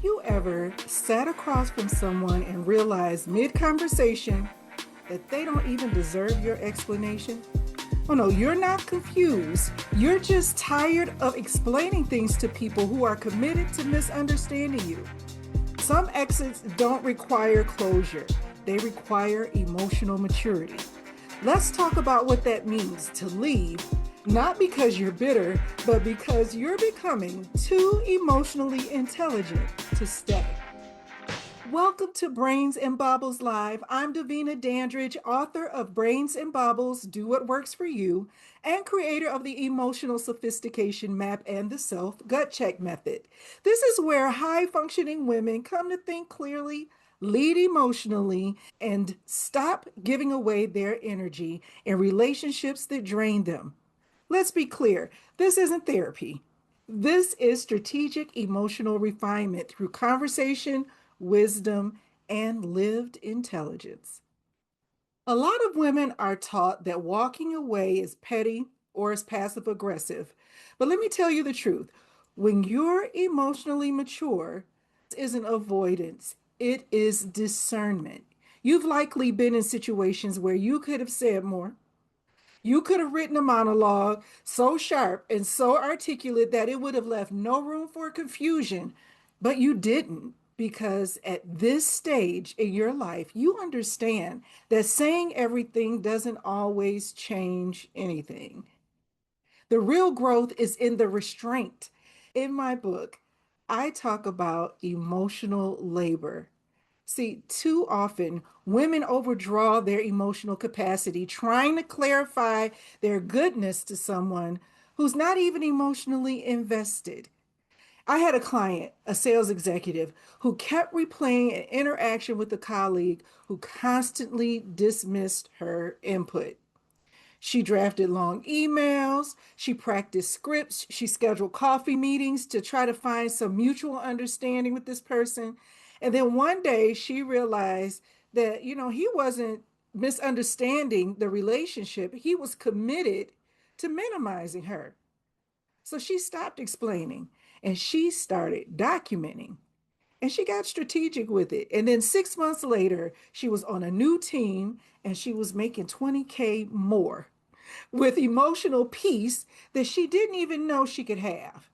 you ever sat across from someone and realized mid-conversation that they don't even deserve your explanation? Oh no, you're not confused. You're just tired of explaining things to people who are committed to misunderstanding you. Some exits don't require closure, they require emotional maturity. Let's talk about what that means to leave, not because you're bitter, but because you're becoming too emotionally intelligent to stay. Welcome to Brains and Baubles Live. I'm Davina Dandridge, author of Brains and Baubles, Do What Works for You, and creator of the Emotional Sophistication Map and the Self Gut Check Method. This is where high functioning women come to think clearly, lead emotionally, and stop giving away their energy in relationships that drain them. Let's be clear, this isn't therapy. This is strategic emotional refinement through conversation, wisdom, and lived intelligence. A lot of women are taught that walking away is petty or is passive aggressive. But let me tell you the truth. When you're emotionally mature, isn't avoidance, it is discernment. You've likely been in situations where you could have said more. You could have written a monologue so sharp and so articulate that it would have left no room for confusion, but you didn't because at this stage in your life, you understand that saying everything doesn't always change anything. The real growth is in the restraint. In my book, I talk about emotional labor. See, too often women overdraw their emotional capacity trying to clarify their goodness to someone who's not even emotionally invested. I had a client, a sales executive, who kept replaying an interaction with a colleague who constantly dismissed her input. She drafted long emails, she practiced scripts, she scheduled coffee meetings to try to find some mutual understanding with this person. And then one day she realized that, he wasn't misunderstanding the relationship, he was committed to minimizing her. So she stopped explaining and she started documenting. And she got strategic with it. And then 6 months later, she was on a new team and she was making 20K more with emotional peace that she didn't even know she could have.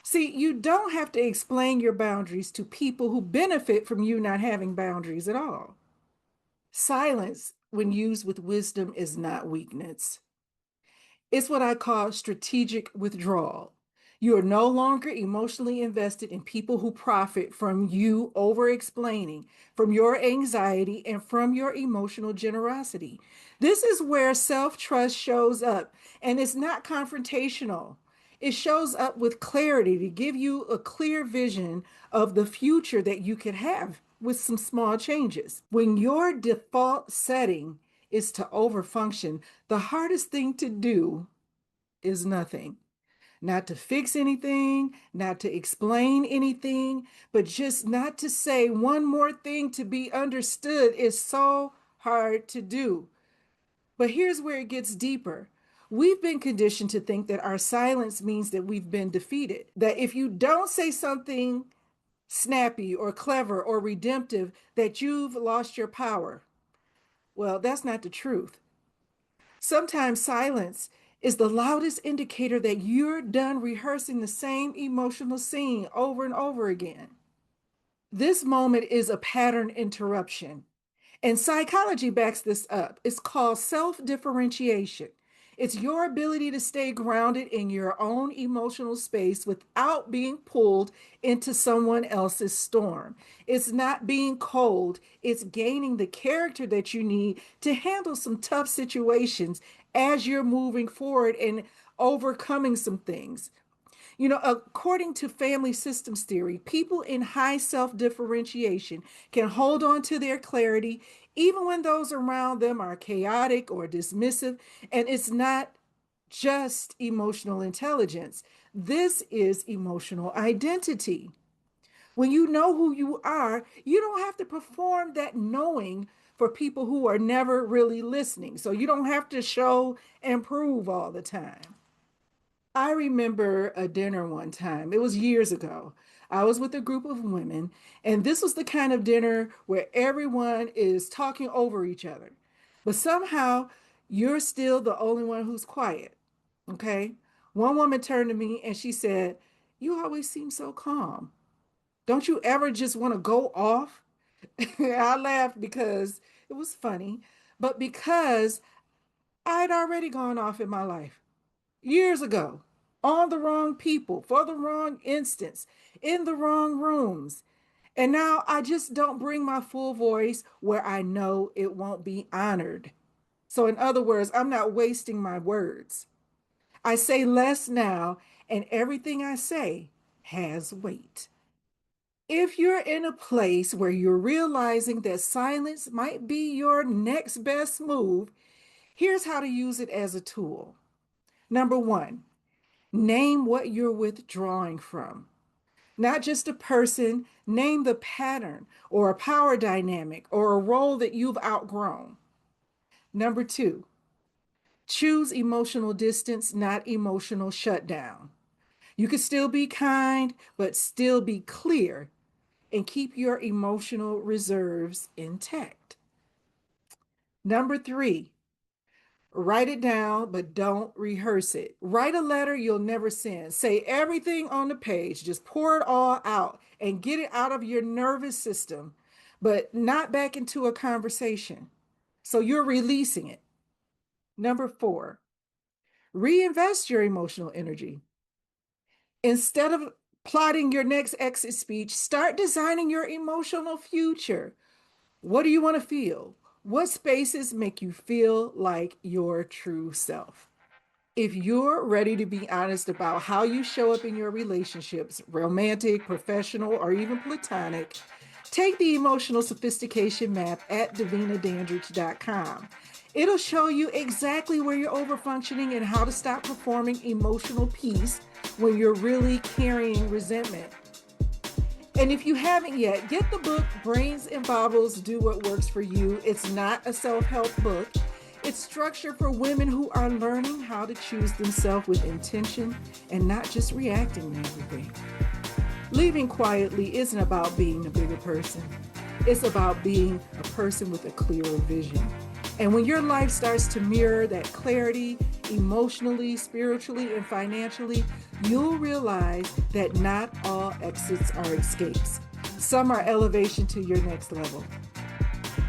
See, you don't have to explain your boundaries to people who benefit from you not having boundaries at all. Silence, when used with wisdom, is not weakness. It's what I call strategic withdrawal. You are no longer emotionally invested in people who profit from you over explaining, from your anxiety, and from your emotional generosity. This is where self trust shows up, and it's not confrontational. It shows up with clarity to give you a clear vision of the future that you could have with some small changes. When your default setting is to overfunction, the hardest thing to do is nothing. Not to fix anything, not to explain anything, but just not to say one more thing to be understood is so hard to do. But here's where it gets deeper. We've been conditioned to think that our silence means that we've been defeated. That if you don't say something snappy or clever or redemptive, that you've lost your power. Well, that's not the truth. Sometimes silence is the loudest indicator that you're done rehearsing the same emotional scene over and over again. This moment is a pattern interruption. And psychology backs this up. It's called self differentiation. It's your ability to stay grounded in your own emotional space without being pulled into someone else's storm. It's not being cold, it's gaining the character that you need to handle some tough situations as you're moving forward and overcoming some things. According to family systems theory, people in high self differentiation can hold on to their clarity even when those around them are chaotic or dismissive. And it's not just emotional intelligence, this is emotional identity. When you know who you are, you don't have to perform that knowing for people who are never really listening. So you don't have to show and prove all the time. I remember a dinner one time, it was years ago. I was with a group of women, and this was the kind of dinner where everyone is talking over each other. But somehow you're still the only one who's quiet. Okay. One woman turned to me and she said, "You always seem so calm. Don't you ever just want to go off?" I laughed because it was funny, but because I'd already gone off in my life years ago on the wrong people for the wrong instance in the wrong rooms. And now I just don't bring my full voice where I know it won't be honored. So, in other words, I'm not wasting my words. I say less now, and everything I say has weight. If you're in a place where you're realizing that silence might be your next best move, here's how to use it as a tool. Number one, name what you're withdrawing from. Not just a person, name the pattern or a power dynamic or a role that you've outgrown. Number two, choose emotional distance, not emotional shutdown. You can still be kind, but still be clear and keep your emotional reserves intact. Number three, write it down, but don't rehearse it. Write a letter you'll never send. Say everything on the page, just pour it all out and get it out of your nervous system, but not back into a conversation. So you're releasing it. Number four, reinvest your emotional energy. Instead of plotting your next exit speech, start designing your emotional future. What do you want to feel? What spaces make you feel like your true self? If you're ready to be honest about how you show up in your relationships, romantic, professional, or even platonic, take the Emotional Sophistication Map at davinadandridge.com. It'll show you exactly where you're overfunctioning and how to stop performing emotional peace when you're really carrying resentment. And if you haven't yet, get the book Brains and Baubles, Do What Works for You. It's not a self-help book. It's structured for women who are learning how to choose themselves with intention and not just reacting to everything. Living quietly isn't about being a bigger person. It's about being a person with a clearer vision. And when your life starts to mirror that clarity, emotionally, spiritually, and financially, you'll realize that not all exits are escapes. Some are elevation to your next level.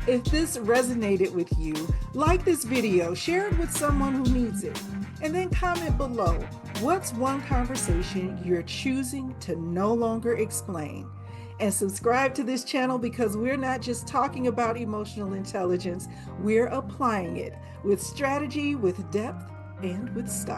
If this resonated with you, like this video, share it with someone who needs it, and then comment below, what's one conversation you're choosing to no longer explain? And subscribe to this channel because we're not just talking about emotional intelligence, we're applying it with strategy, with depth, and with style.